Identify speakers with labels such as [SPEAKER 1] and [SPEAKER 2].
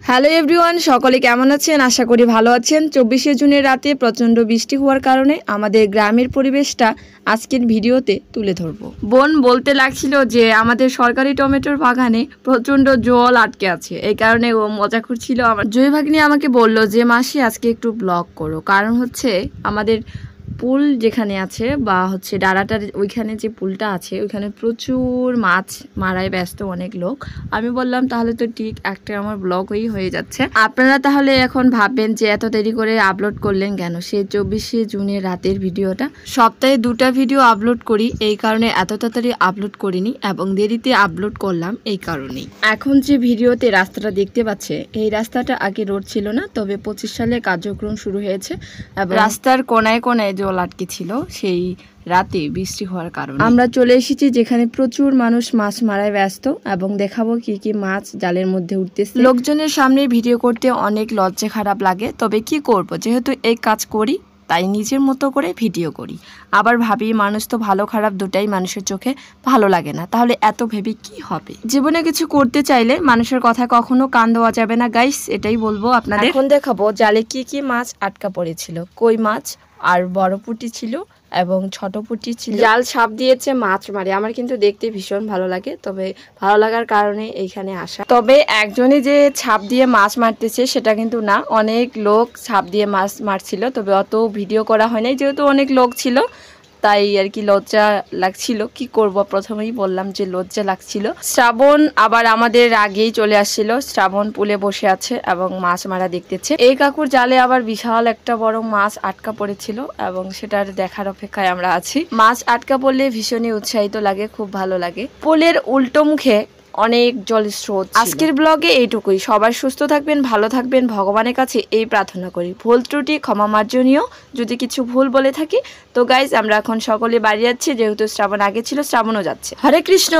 [SPEAKER 1] Hello everyone, সকলে কেমন আছেন? আশা করি ভালো আছেন। 24শে জুনের রাতে প্রচণ্ড বৃষ্টি হওয়ার কারণে আমাদের গ্রামের পরিবেশটা আজকের ভিডিওতে তুলে ধরবো। বোন বলতে লাগছিল যে আমাদের সরকারি টমেটোর বাগানে প্রচণ্ড জল আটকে আছে, এই কারণে ও মজা করছিল। আমার জয় ভাগ্নি আমাকে বলল যে মাসি আজকে একটু ব্লগ করো, কারণ হচ্ছে আমাদের পুল যেখানে আছে বা হচ্ছে ডাড়াটার ওইখানে যে পুলটা আছে ওইখানে প্রচুর মাছ মারায় ব্যস্ত অনেক লোক। আমি বললাম তাহলে তো ঠিক একটা আমার ব্লগই হয়ে যাচ্ছে। আপনারা তাহলে এখন ভাববেন যে এত দেরি করে আপলোড করলেন কেন। সে 24শে জুনের রাতের ভিডিওটা, সপ্তাহে 2টা ভিডিও আপলোড করি, এই কারণে এত তাড়াতাড়ি আপলোড করিনি এবং দেরিতে আপলোড করলাম এই কারণেই। এখন যে ভিডিওতে রাস্তাটা দেখতে পাচ্ছে, এই রাস্তাটা আগে রোড ছিল না, তবে 25 সালে কার্যক্রম শুরু হয়েছে এবং রাস্তার কোনায় কোনায় জল আটকে ছিল সেই রাতে বৃষ্টি হওয়ার কারণে। আমরা চলে এসেছি যেখানে প্রচুর মানুষ মাছ মারায় ব্যস্ত এবং দেখাবো কি কি মাছ জালের মধ্যে উঠতেছে। লোকজনের সামনে ভিডিও করতে অনেক লজ্জা খারাপ লাগে, তবে কি করব, যেহেতু এই কাজ করি তাই নিজের মতো করে ভিডিও করি। আবার ভাবি মানুষ তো ভালো খারাপ দুটাই মানুষের চোখে ভালো লাগে না, তাহলে এত ভেবে কি হবে। জীবনে কিছু করতে চাইলে মানুষের কথা কখনো কান দেওয়া যাবে না গাইস, এটাই বলবো আপনাদের। এখন দেখাবো জালে কি কি মাছ আটকা পড়েছিল। কই মাছ আর বড় পুঁটি ছিল এবং ছোট পুঁটি ছিল। জাল ছাপ দিয়েছে মাছ মারে। আমার কিন্তু দেখতে ভীষণ ভালো লাগে, তবে ভালো লাগার কারণে এইখানে আসা। তবে একজনই যে ছাপ দিয়ে মাছ মারতেছে সেটা কিন্তু না, অনেক লোক ছাপ দিয়ে মাছ মারছিল, তবে অত ভিডিও করা হয় নাই যেহেতু অনেক লোক ছিল, তাই আর কি লজ্জা লাগছিল। কি করব, প্রথমেই বললাম যে লজ্জা লাগছিল। শ্রাবণ আবার আমাদের আগেই চলে আসছিল। শ্রাবণ পুলে বসে আছে এবং মাছ মারা দেখতেছে। এই কাকুর জালে আবার বিশাল একটা বড় মাছ আটকা পড়েছিল এবং সেটার দেখার অপেক্ষায় আমরা আছি। মাছ আটকা পড়লে ভীষণই উৎসাহিত লাগে, খুব ভালো লাগে। পুলের উল্টো মুখে অনেক জলের স্রোত। আজকের ব্লগে এইটুকুই। সবাই সুস্থ থাকবেন, ভালো থাকবেন, ভগবানের কাছে এই প্রার্থনা করি। ভুল ত্রুটি ক্ষমা মার্জনীয়, যদি কিছু ভুল বলে থাকি। তো গাইজ আমরা এখন সকলে বাড়ি যাচ্ছি, যেহেতু শ্রাবণ আগে ছিল, শ্রাবণও যাচ্ছে। হরে কৃষ্ণ।